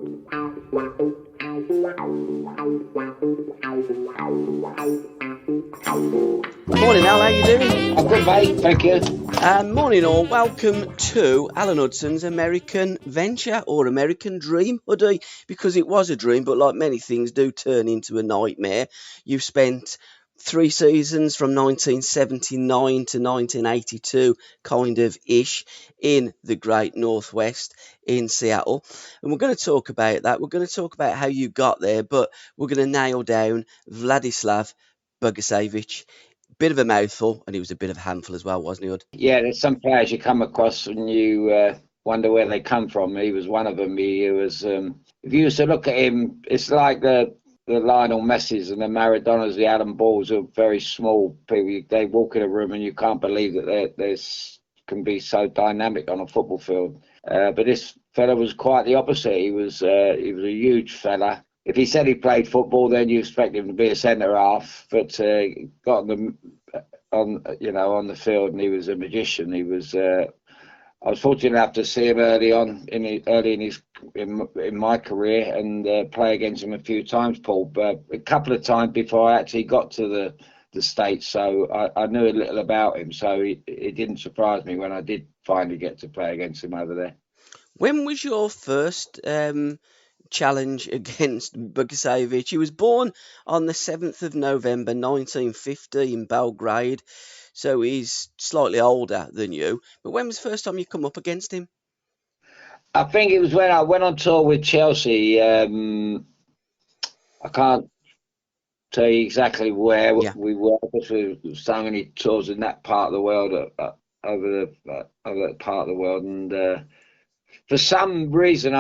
Morning, Al. How you doing? I'm good, mate. Thank you. Morning, all. Welcome to Alan Hudson's American Venture or American Dream hoodie, because it was a dream, but like many things do turn into a nightmare. You've spent 3 seasons from 1979 to 1982, kind of ish, in the Great Northwest in Seattle. And we're going to talk about that. We're going to talk about how you got there, but we're going to nail down Vladislav Bogicevic. Bit of a mouthful, and he was a bit of a handful as well, wasn't he, Hud? Yeah, there's some players you come across and you wonder where they come from. He was one of them. He was. If you used to look at him, it's like the Lionel Messis and the Maradonas, the Alan Balls are very small people. They walk in a room and you can't believe that they can be so dynamic on a football field. But this fella was quite the opposite. He was a huge fella. If he said he played football, then you expect him to be a centre half. But got on the field, and he was a magician. He was. I was fortunate enough to see him early in my career and play against him a few times, Paul. But a couple of times before I actually got to the States, so I knew a little about him. So it didn't surprise me when I did finally get to play against him over there. When was your first challenge against Bogicevic? He was born on the 7th of November 1950 in Belgrade, so he's slightly older than you. But when was the first time you come up against him? I think it was when I went on tour with Chelsea. I can't tell you exactly where we were, because there were so many tours in that part of the world, over that part of the world, and for some reason,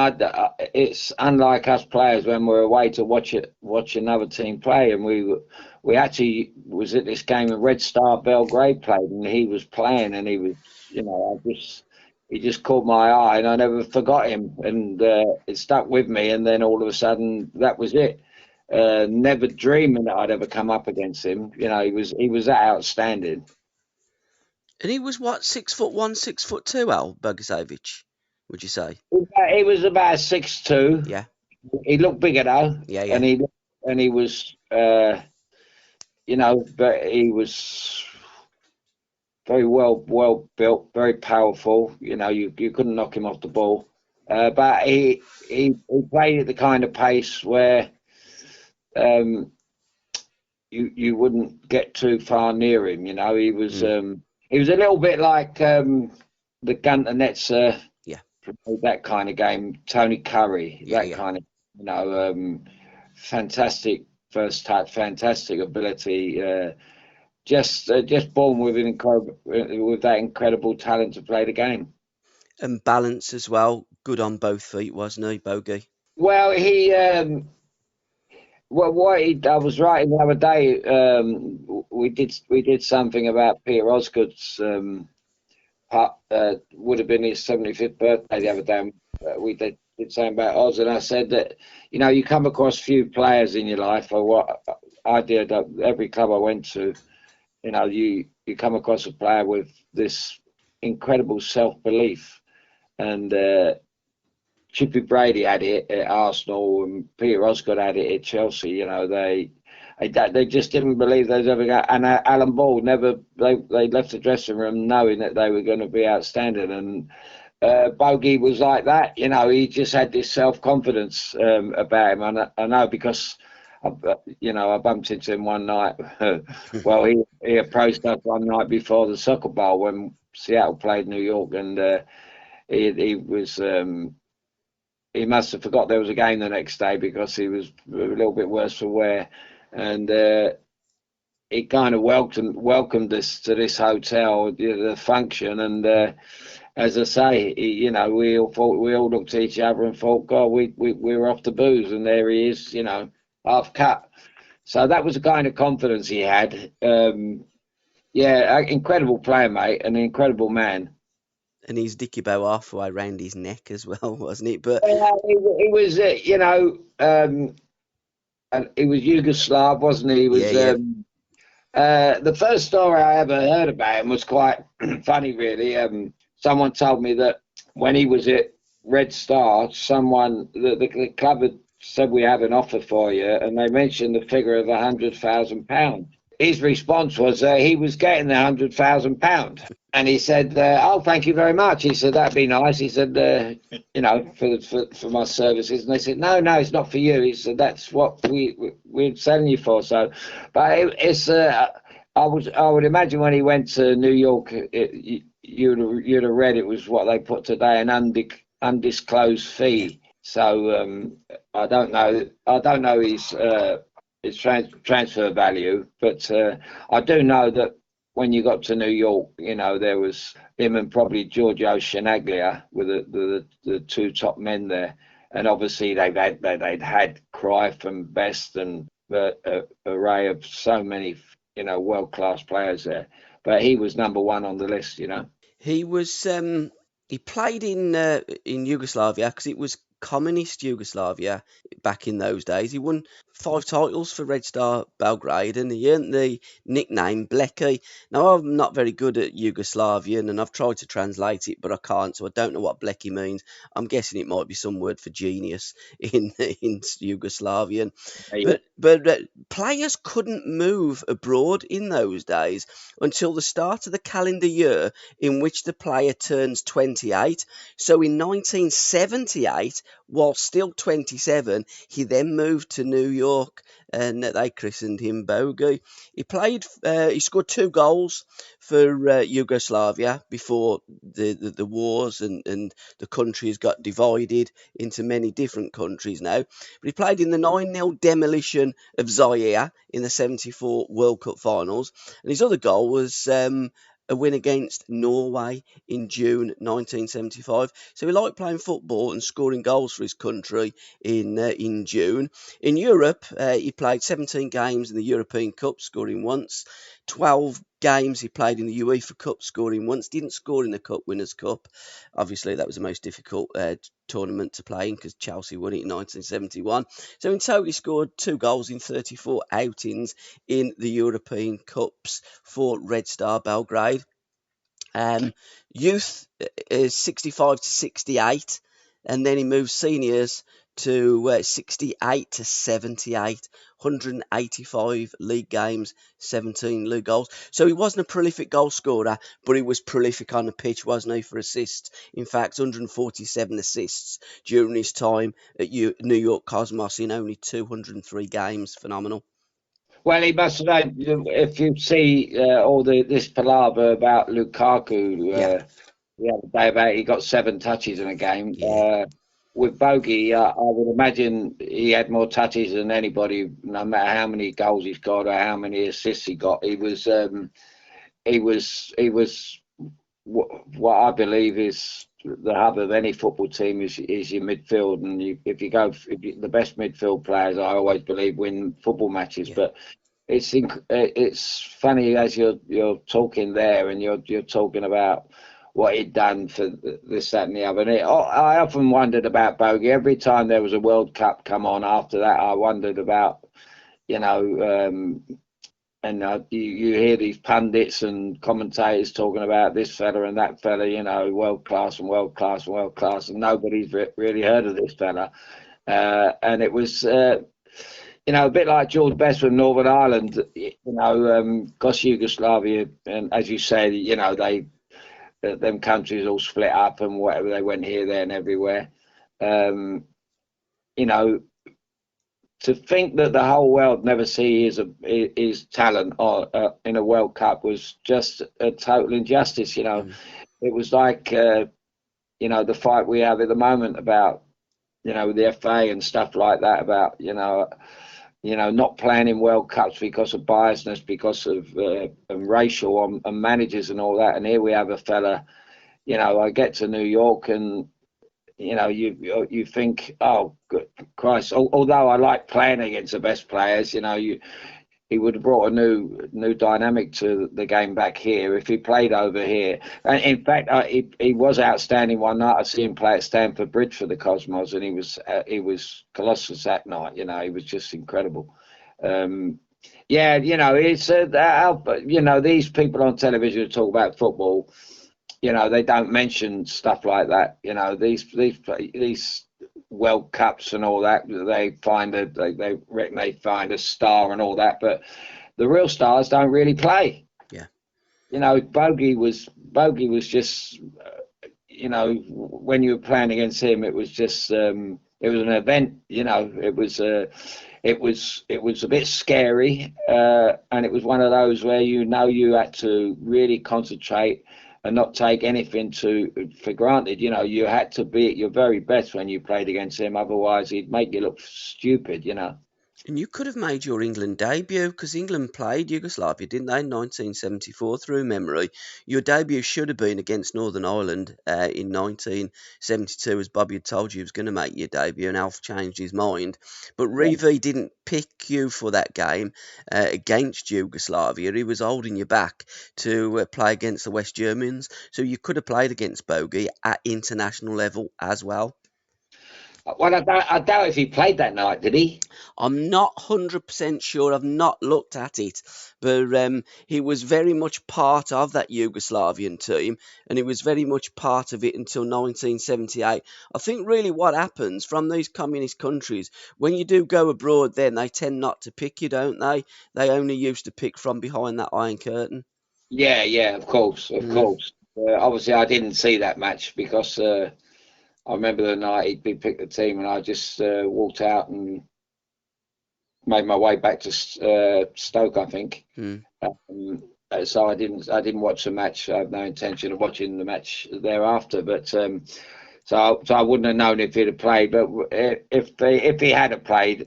it's unlike us players when we're away to watch another team play, and we actually was at this game and Red Star Belgrade played, and he was playing, and he was, he just caught my eye, and I never forgot him, and it stuck with me, and then all of a sudden that was it. Never dreaming that I'd ever come up against him. He was that outstanding. And he was what, 6'1", 6'2", Al Bogicevic, would you say? He was about 6'2". Yeah. He looked bigger though. Yeah. And he was, but he was very well built, very powerful. You couldn't knock him off the ball. But he played at the kind of pace where you wouldn't get too far near him. He was he was a little bit like the Gunter Netzer. That kind of game, Tony Curry, kind of, fantastic first touch, fantastic ability, just born with that incredible talent to play the game. And balance as well, good on both feet, wasn't he, Bogie? Well, I was writing the other day. We did something about Peter Osgood's. Would have been his 75th birthday the other day. We did something about Oz, and I said that you come across few players in your life, or what I did at every club I went to. You come across a player with this incredible self-belief, and Chippy Brady had it at Arsenal, and Peter Osgood had it at Chelsea. They just didn't believe they was ever going. And Alan Ball never. They left the dressing room knowing that they were going to be outstanding. And Bogie was like that. He just had this self-confidence about him. And I know because I bumped into him one night. Well, he approached us one night before the Soccer Bowl when Seattle played New York, and he was. He must have forgot there was a game the next day because he was a little bit worse for wear. And he kind of welcomed us to this hotel, the function, and as I say, we all looked at each other and thought, God, we were off the booze, and there he is, half cut. So that was the kind of confidence he had. Incredible player, mate, an incredible man. And his Dicky Bow halfway around his neck as well, wasn't it? But he was, and he was Yugoslav, wasn't he? He was. The first story I ever heard about him was quite funny, really. Someone told me that when he was at Red Star, the club had said we have an offer for you, and they mentioned the figure of £100,000. His response was he was getting the £100,000, and he said, "Oh, thank you very much." He said, "That'd be nice." He said, for my services," and they said, "No, it's not for you." He said, "That's what we're selling you for." So, but it's I would imagine when he went to New York, you'd have read it was what they put today, an undisclosed fee. So I don't know his transfer value, but I do know that when you got to New York, there was him and probably Giorgio Shinaglia were the two top men there, and obviously they'd had Cruyff and Best and an array of so many world class players there, but he was number one on the list. He was he played in Yugoslavia because it was communist Yugoslavia back in those days. He won 5 titles for Red Star Belgrade, and he earned the nickname Blecky. Now, I'm not very good at Yugoslavian, and I've tried to translate it, but I can't, so I don't know what Blecky means. I'm guessing it might be some word for genius in Yugoslavian. But players couldn't move abroad in those days until the start of the calendar year in which the player turns 28. So in 1978, while still 27, he then moved to New York, and they christened him Bogey. He scored 2 goals for Yugoslavia before the wars and the countries got divided into many different countries now. But he played in the 9-0 demolition of Zaire in the 74 World Cup finals. And his other goal was a win against Norway in June 1975. So he liked playing football and scoring goals for his country in June. In Europe, he played 17 games in the European Cup, scoring once. 12 games he played in the UEFA Cup, scoring once. Didn't score in the Cup Winners' Cup. Obviously, that was the most difficult tournament to play in because Chelsea won it in 1971. So in total, he scored 2 goals in 34 outings in the European Cups for Red Star Belgrade. Youth is 65 to 68, and then he moved seniors to 68 to 78, 185 league games, 17 league goals. So he wasn't a prolific goal scorer, but he was prolific on the pitch, wasn't he, for assists? In fact, 147 assists during his time at New York Cosmos in only 203 games. Phenomenal. Well, he must have had, if you see all this palaver about Lukaku the other day about he got 7 touches in a game. Yeah. With Bogey, I would imagine he had more touches than anybody, no matter how many goals he's got or how many assists he got. He was what I believe is the hub of any football team is your midfield, and the best midfield players, I always believe, win football matches. But it's funny as you're talking there, and you're talking about what he'd done for this, that, and the other. And I often wondered about Bogey. Every time there was a World Cup come on after that, I wondered about, and you hear these pundits and commentators talking about this fella and that fella, world class and world class and world class, and nobody's really heard of this fella. And it was, a bit like George Best from Northern Ireland, because Yugoslavia, and as you say, them countries all split up and whatever, they went here, there, and everywhere. To think that the whole world never see his talent in a World Cup was just a total injustice. It was like the fight we have at the moment about with the FA and stuff like that, about not playing in World Cups because of biasness, because of racial and managers and all that. And here we have a fella. I get to New York and you think, oh, good Christ! Although I like playing against the best players, he would have brought a new dynamic to the game back here if he played over here. And in fact, he was outstanding one night. I see him play at Stamford Bridge for the Cosmos, and he was colossal that night. He was just incredible. It's these people on television who talk about football. you know, they don't mention stuff like that. You know, these World Cups and all that, they reckon they find a star and all that, but the real stars don't really play. Yeah. You know, Bogey was just, you know, when you were playing against him, it was just it was an event. You know, it was a bit scary, and it was one of those where you had to really concentrate and not take anything for granted. You know, you had to be at your very best when you played against him, otherwise he'd make you look stupid. You know. And you could have made your England debut because England played Yugoslavia, didn't they, in 1974 through memory. Your debut should have been against Northern Ireland in 1972, as Bobby had told you he was going to make your debut, and Alf changed his mind. But Reeve didn't pick you for that game against Yugoslavia. He was holding you back to play against the West Germans. So you could have played against Bogey at international level as well. Well, I doubt if he played that night, did he? I'm not 100% sure. I've not looked at it, but he was very much part of that Yugoslavian team, and he was very much part of it until 1978. I think really what happens from these communist countries, when you do go abroad, then they tend not to pick you, don't they? They only used to pick from behind that Iron Curtain. Yeah, of course. Obviously, I didn't see that match because I remember the night he picked the team, and I just walked out and made my way back to Stoke, I think. So I didn't watch the match. I had no intention of watching the match thereafter. But so I wouldn't have known if he'd have played. But if he had have played,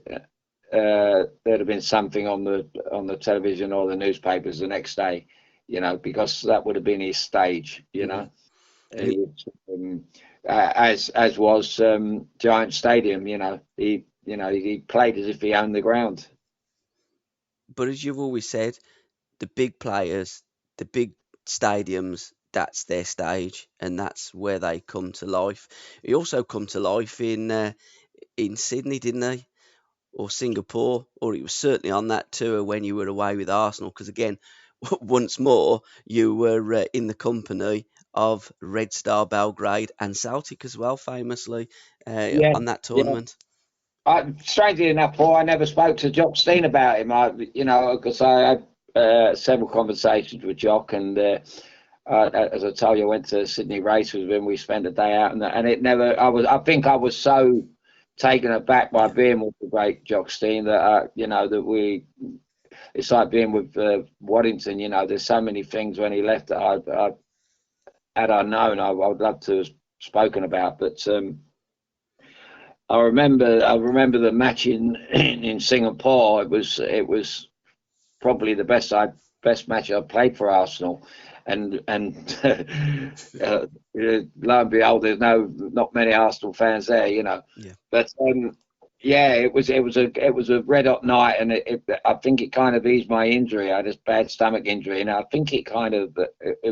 there'd have been something on the television or the newspapers the next day, you know, because that would have been his stage, you know. As was Giant Stadium, you know, he played as if he owned the ground. But as you've always said, the big players, the big stadiums, that's their stage, and that's where they come to life. He also come to life in Sydney, didn't he? Or Singapore, or he was certainly on that tour when you were away with Arsenal. Because again, once more, you were in the company of Red Star Belgrade and Celtic as well, famously on that tournament. Strangely enough, Paul, I never spoke to Jock Stein about him. Because I had several conversations with Jock, and as I told you, I went to Sydney race with him. We spent a day out, and it never. I think I was so taken aback by being with the great Jock Stein that it's like being with Waddington. You know, there's so many things when he left that had I known, I would love to have spoken about, but. I remember the match in Singapore. It was probably the best match I played for Arsenal, and lo and behold, there's not many Arsenal fans there, you know. Yeah. But it was a red hot night, and I think it kind of eased my injury. I had a bad stomach injury, and I think it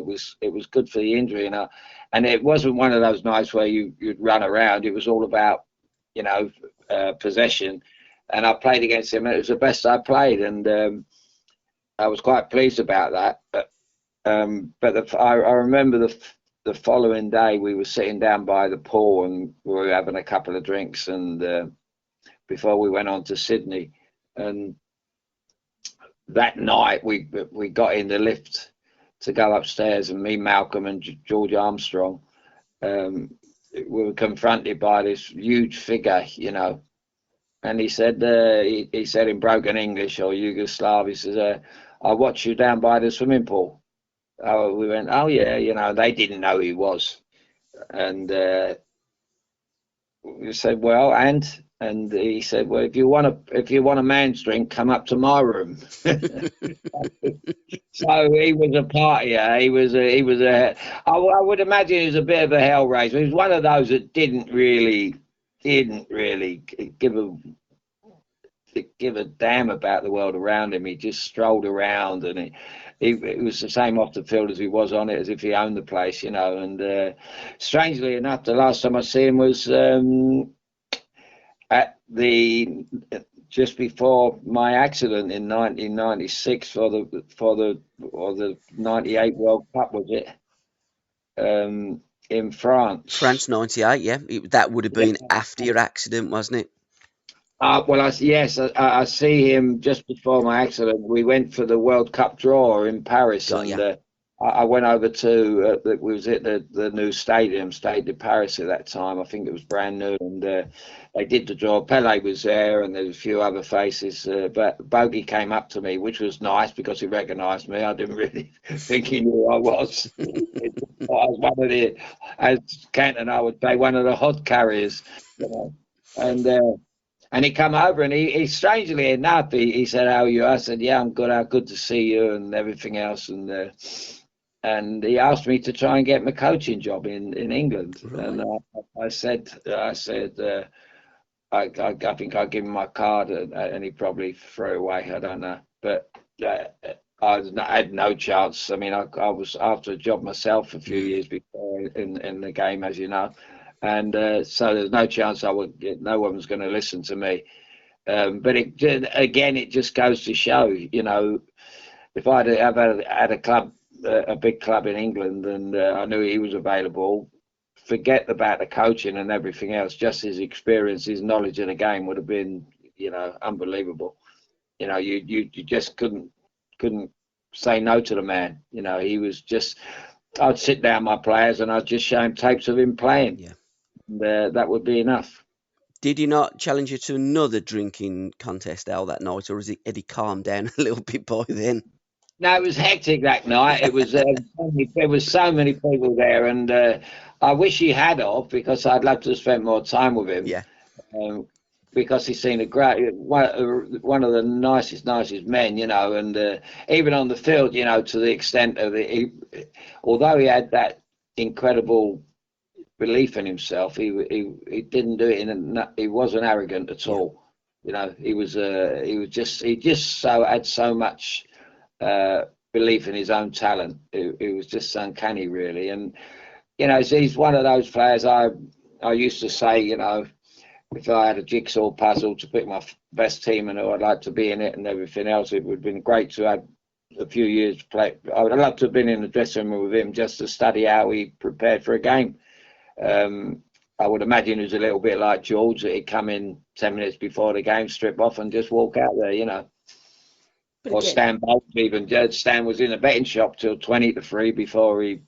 was good for the injury, and it wasn't one of those nights where you'd run around. It was all about, you know, possession, and I played against him, and it was the best I played, and I was quite pleased about that. But I remember the following day we were sitting down by the pool, and we were having a couple of drinks, and before we went on to Sydney, and that night we got in the lift to go upstairs, and me, Malcolm, and George Armstrong. We were confronted by this huge figure, you know, and he said he said in broken English or Yugoslav, he says, I watched you down by the swimming pool. We went, oh yeah, you know, they didn't know who he was, and we said, well, and he said, well, if you want a man's drink, come up to my room. So he was a partier. I would imagine he was a bit of a hellraiser. He was one of those that didn't really give a damn about the world around him. He just strolled around, and he was the same off the field as he was on it, as if he owned the place, you know. And strangely enough, the last time I see him was at just before my accident in 1996 for the 98 World Cup, was it? in France. France '98, yeah. That would have Yeah. been after your accident, wasn't it? Well, yes, I see him just before my accident. We went for the World Cup draw in Paris, Got and ya. I went over to we was at the new stadium, Stade de Paris at that time. I think it was brand new, and they did the draw. Pele was there, and there was a few other faces. But Bogey came up to me, which was nice because he recognised me. I didn't really think he knew who I was. I was one of the, as Canton I would say, one of the hod carriers, you know, and. And he come over and he strangely enough, he said, "How are you?" I said, "Yeah, I'm good. How good to see you," and everything else. And he asked me to try and get my coaching job in England. Right. And I think I give him my card, and he probably threw it away. I don't know, but I had no chance. I mean, I was after a job myself a few Mm. years before in the game, as you know, and so there's no chance no one was going to listen to me. But again, it just goes to show, if I'd have had a club, a big club in England, and I knew he was available, forget about the coaching and everything else. Just his experience, his knowledge of the game would have been, unbelievable. You just couldn't say no to the man. He was just. I'd sit down my players and I'd just show him tapes of him playing, Yeah. and that would be enough. Did he not challenge you to another drinking contest, Al, that night, or had he calmed down a little bit by then? No, it was hectic that night. It was there was so many people there, and I wish he had off because I'd love to have spent more time with him. Yeah. Um, because he's seen a great one of the nicest men, and even on the field, to the extent of although he had that incredible belief in himself, he didn't do it he wasn't arrogant at Yeah. all. He just had so much uh, belief in his own talent. It was just uncanny, really. And he's one of those players. I used to say, if I had a jigsaw puzzle to pick my best team and who I'd like to be in it and everything else, it would have been great to have a few years to play. I would have loved to have been in the dressing room with him just to study how he prepared for a game. I would imagine it was a little bit like George, that he'd come in 10 minutes before the game, strip off and just walk out there. But Or again, Stan Bolt, even Stan was in a betting shop till 20 to 3 before I've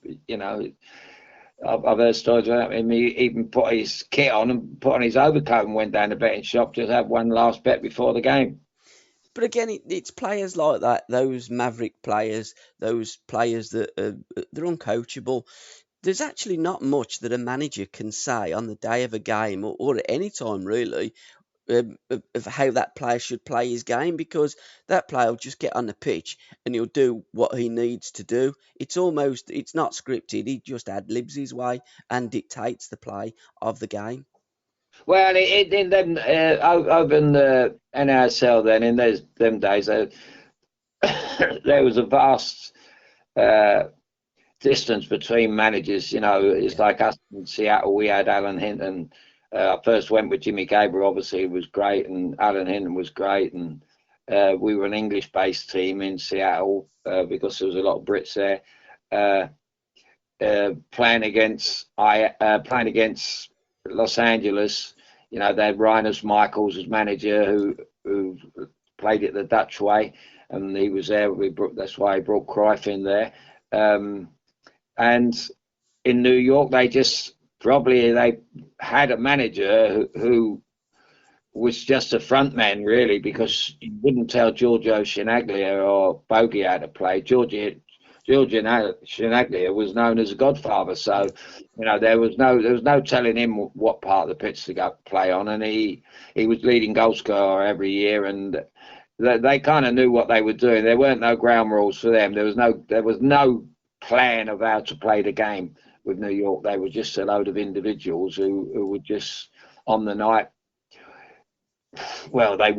heard stories about him. He even put his kit on and put on his overcoat and went down the betting shop to have one last bet before the game. it's players like that, those maverick players, those players that they're uncoachable. There's actually not much that a manager can say on the day of a game or at any time really of how that player should play his game because that player will just get on the pitch and he'll do what he needs to do. It's not scripted. He just ad libs his way and dictates the play of the game. Well, in them over in the NASL, then in those them days, there was a vast uh, distance between managers. It's Yeah, like us in Seattle. We had Alan Hinton. I first went with Jimmy Gabriel. Obviously, it was great, and Alan Hinton was great, and we were an English-based team in Seattle because there was a lot of Brits there. Uh, playing against Los Angeles. They had Rhinus Michaels as manager who played it the Dutch way, and he was there. That's why he brought Cruyff in there. And in New York, they had a manager who was just a front man, really, because you wouldn't tell Giorgio Chinaglia or Bogey how to play. Giorgio Chinaglia was known as a godfather, so yeah. there was no telling him what part of the pitch to go play on, and he was leading goal scorer every year, and they kind of knew what they were doing. There weren't no ground rules for them. There was no plan of how to play the game with New York. They were just a load of individuals who were just on the night. Well, they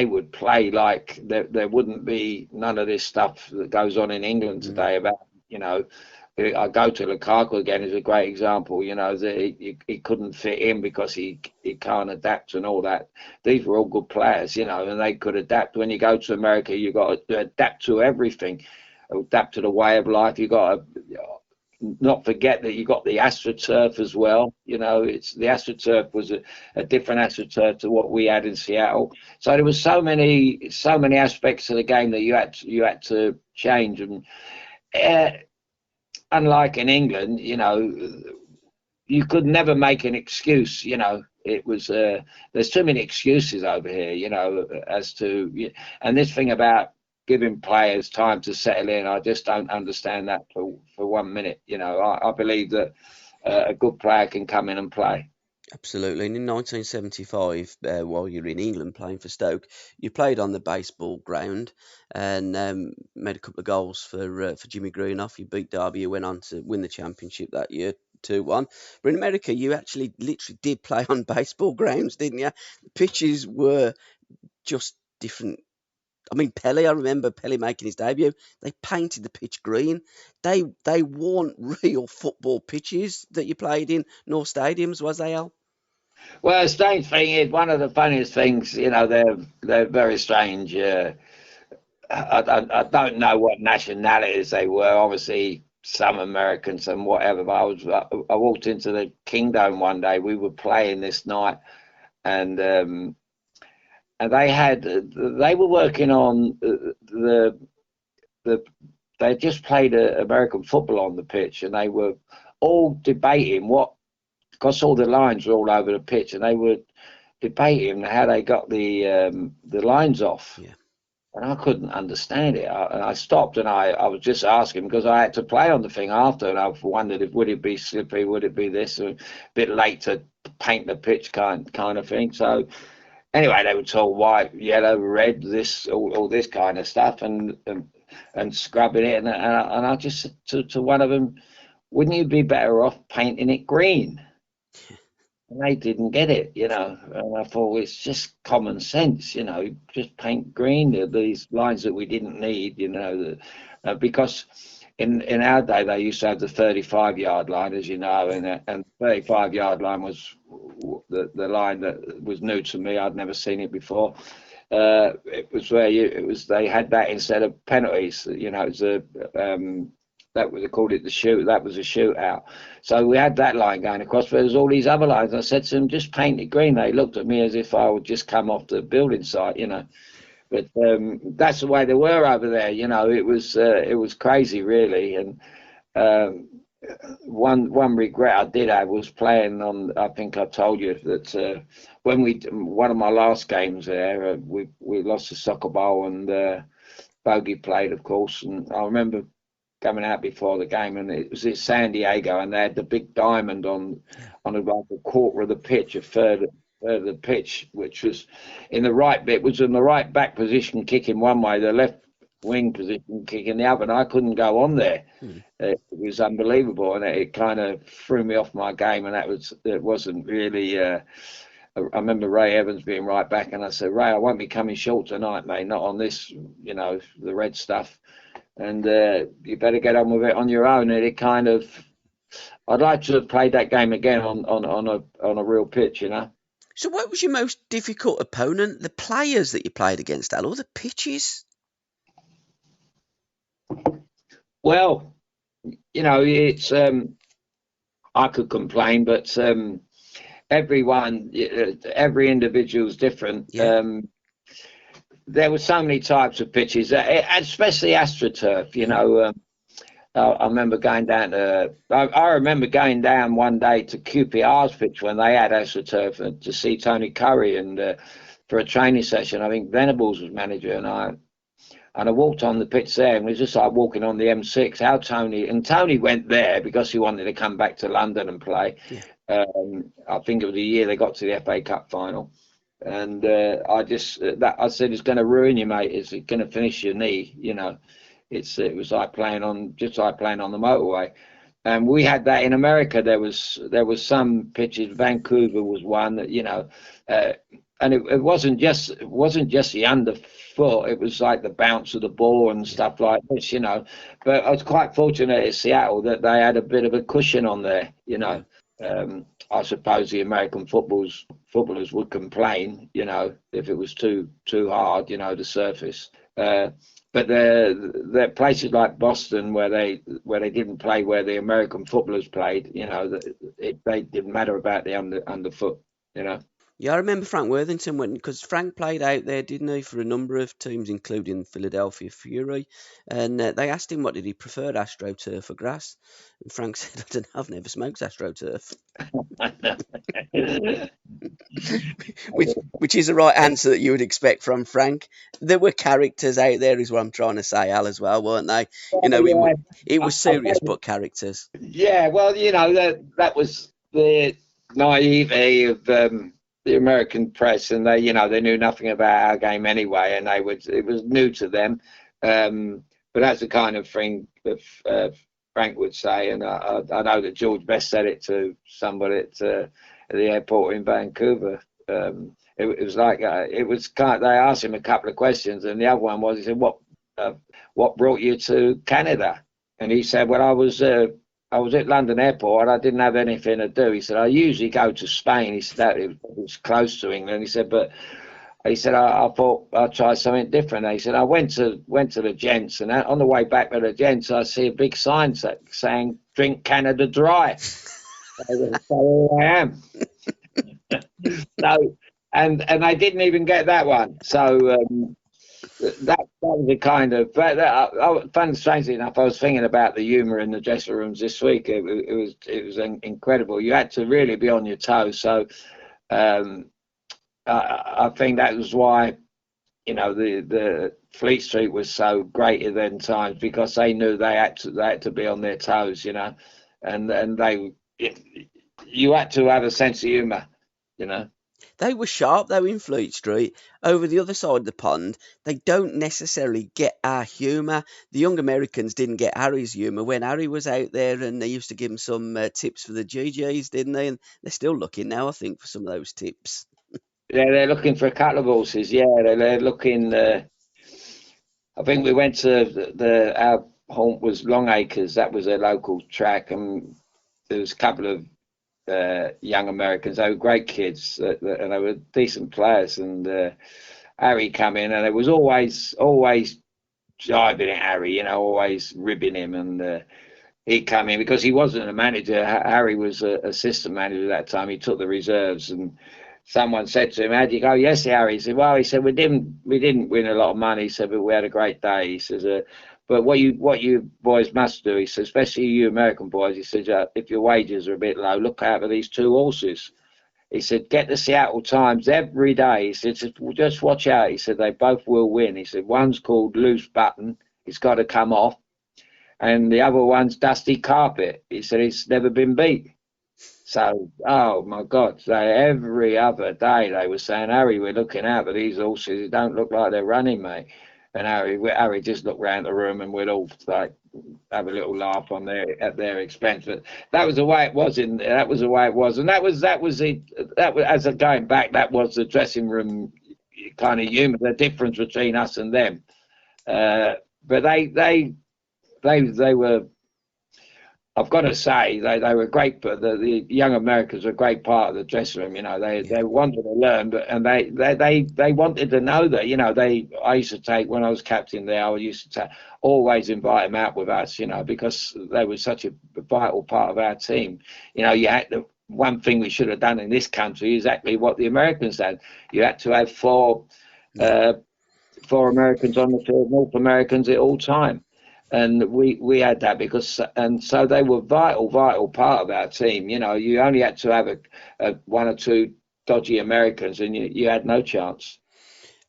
would play like there wouldn't be none of this stuff that goes on in England Mm. today about I go to Lukaku again as a great example. That he couldn't fit in because he can't adapt and all that. These were all good players, and they could adapt. When you go to America, you got to adapt to everything, adapt to the way of life. You got to not forget that you got the AstroTurf as well. You know, it's the AstroTurf was a different AstroTurf to what we had in Seattle. So there was so many aspects of the game that you had to change. And unlike in England, you know, you could never make an excuse. You know, it was there's too many excuses over here. You know, as to, and this thing about giving players time to settle in, I just don't understand that for 1 minute. You know, I believe that a good player can come in and play. Absolutely. And in 1975, while you're in England playing for Stoke, you played on the baseball ground and made a couple of goals for Jimmy Gabriel. You beat Derby. You went on to win the championship that year, 2-1. But in America, you actually literally did play on baseball grounds, didn't you? The pitches were just different. I mean, Pele, I remember Pele making his debut. They painted the pitch green. They weren't real football pitches that you played in, nor stadiums, was they, Al? Well, the strange thing is, one of the funniest things, you know, they're very strange. I don't know what nationalities they were. Obviously, some Americans and whatever. But I walked into the Kingdom one day. We were playing this night, and they were working on they just played American football on the pitch, and they were all debating because all the lines were all over the pitch, and they were debating how they got the lines off. Yeah. And I couldn't understand it. I stopped and I was just asking because I had to play on the thing after, and I wondered if would it be slippery, would it be this, a bit late to paint the pitch kind of thing. So anyway, they were told white, yellow, red, this, all this kind of stuff, and scrubbing it. And I just said to one of them, wouldn't you be better off painting it green? And they didn't get it, you know. And I thought, it's just common sense, you know, just paint green, these lines that we didn't need, you know, because in our day they used to have the 35-yard line, as you know, and 35-yard line was the line that was new to me. I'd never seen it before. It was they had that instead of penalties, you know. It was they called it the shoot. That was a shootout. So we had that line going across, but there's all these other lines. I said to them, just paint it green. They looked at me as if I would just come off the building site, you know. But that's the way they were over there, you know. It was crazy, really. And one regret I did have was playing on. I think I told you that when one of my last games there, we lost the soccer ball, and Bogey played, of course. And I remember coming out before the game, and it was in San Diego, and they had the big diamond on about a quarter of the pitch, a third of the pitch, which was in the right bit, was in the right back position kicking one way, the left wing position kicking the other, and I couldn't go on there. It was unbelievable, and it kind of threw me off my game, and it wasn't really. I remember Ray Evans being right back, and I said, Ray, I won't be coming short tonight, mate, not on this, you know, the red stuff. And you better get on with it on your own. And it kind of, I'd like to have played that game again on a real pitch, you know. So what was your most difficult opponent? The players that you played against, Al, or the pitches? Well, you know, it's I could complain, but every individual's different. Yeah. There were so many types of pitches, especially AstroTurf. You know, I remember going down to. I remember going down one day to QPR's pitch when they had AstroTurf to see Tony Curry and for a training session. I think Venables was manager, and I walked on the pitch there, and it was just like walking on the M6. Tony went there because he wanted to come back to London and play. Yeah. I think it was the year they got to the FA Cup final. And I said, it's going to ruin you, mate. It's going to finish your knee. You know, it was like playing on the motorway. And we had that in America. There was some pitches. Vancouver was one that, you know, and it wasn't just the underfoot. It was like the bounce of the ball and stuff like this, you know. But I was quite fortunate at Seattle that they had a bit of a cushion on there, you know. I suppose the American footballers would complain, if it was too hard, the surface. But there are places like Boston where they didn't play where the American footballers played. They didn't matter about the underfoot. You know. Yeah, I remember Frank Worthington went because Frank played out there, didn't he, for a number of teams, including Philadelphia Fury. And they asked him what did he prefer, AstroTurf or grass, and Frank said, "I don't know, I've never smoked AstroTurf," which is the right answer that you would expect from Frank. There were characters out there, is what I'm trying to say, Al, as well, weren't they? You know, Yeah, it I, was I, serious, but characters. yeah. Well, that was the naivety of the American press, and they knew nothing about our game anyway, and it was new to them. But that's the kind of thing that Frank would say, and I know that George Best said it to somebody at the airport in Vancouver. It was like it was kind of, they asked him a couple of questions, and the other one was, he said, what brought you to Canada? And he said, well, I was at London Airport and I didn't have anything to do. He said, I usually go to Spain. He said that it was close to England. He said, but he said, I thought I'd try something different. And he said, I went to the gents, and on the way back to the gents, I see a big sign saying, "Drink Canada Dry." So here I am. So, and I didn't even get that one. So that was the kind of. But fun. Strangely enough, I was thinking about the humour in the dressing rooms this week. It was incredible. You had to really be on your toes. So um, I think that was why the Fleet Street was so great at then times, because they knew they had to be on their toes. And you had to have a sense of humour. You know. They were sharp though in Fleet Street. Over the other side of the pond, they don't necessarily get our humour. The young Americans didn't get Harry's humour when Harry was out there, and they used to give him some tips for the GGs, didn't they? And they're still looking now, I think, for some of those tips. Yeah, they're looking for a couple of horses. Yeah, they're looking. I think we went to our haunt was Long Acres. That was a local track, and there was a couple of young Americans. They were great kids, and they were decent players. And Harry come in, and it was always jibing at Harry, always ribbing him. And he come in because he wasn't a manager. Harry was a assistant manager at that time. He took the reserves, and someone said to him, "How do you go?" "Yes, Harry." He said, "Well," he said, we didn't win a lot of money." He said, "But we had a great day." He says, "But what you boys must do," he said, "especially you American boys," he said, "if your wages are a bit low, look out for these two horses." He said, "Get the Seattle Times every day." He said, "Just watch out." He said, "They both will win." He said, "One's called Loose Button. It's got to come off. And the other one's Dusty Carpet." He said, "It's never been beat." So, oh my God! So every other day they were saying, "Harry, we're looking out for these horses. It don't look like they're running, mate." And Harry just looked round the room, and we'd all like have a little laugh at their expense. But that was the way it was. That was the way it was, and that was as a going back. That was the dressing room kind of humour. The difference between us and them. But they were. I've got to say they were great, but the young Americans were a great part of the dressing room. They wanted to learn, and they wanted to know that. I used to take when I was captain there. I used to always invite them out with us. Because they were such a vital part of our team. You had to. One thing we should have done in this country is exactly what the Americans had. You had to have four Americans on the field, North Americans at all time. And we had that and so they were vital part of our team. You only had to have a one or two dodgy Americans, and you had no chance.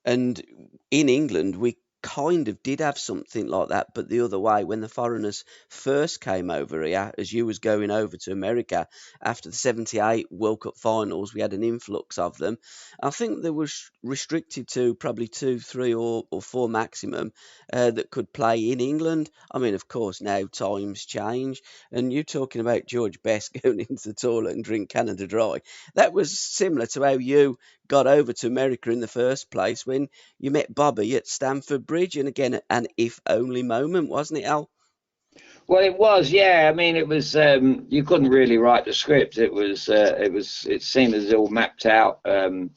And in England, we kind of did have something like that, but the other way, when the foreigners first came over here, as you was going over to America after the 78 World Cup finals, we had an influx of them. I think they were restricted to probably two, three, or four maximum that could play in England. I mean, of course, now times change, and you talking about George Best going into the toilet and drink Canada Dry. That was similar to how you got over to America in the first place when you met Bobby at Stamford Bridge, and again, an if only moment, wasn't it, Al? Well, it was, yeah. I mean, it was. You couldn't really write the script. It was. It seemed as all mapped out. And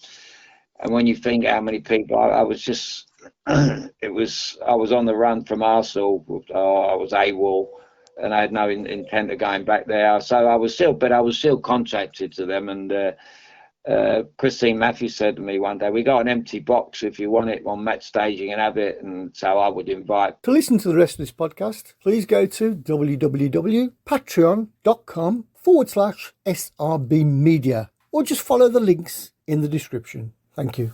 when you think how many people, I was just. It was. I was on the run from Arsenal. I was AWOL, and I had no intent of going back there. So I was still contracted to them. And Christine Matthews said to me one day, "We got an empty box. If you want it on match staging and have it." And so I would invite. To listen to the rest of this podcast, please go to www.patreon.com/SRB Media, or just follow the links in the description. Thank you.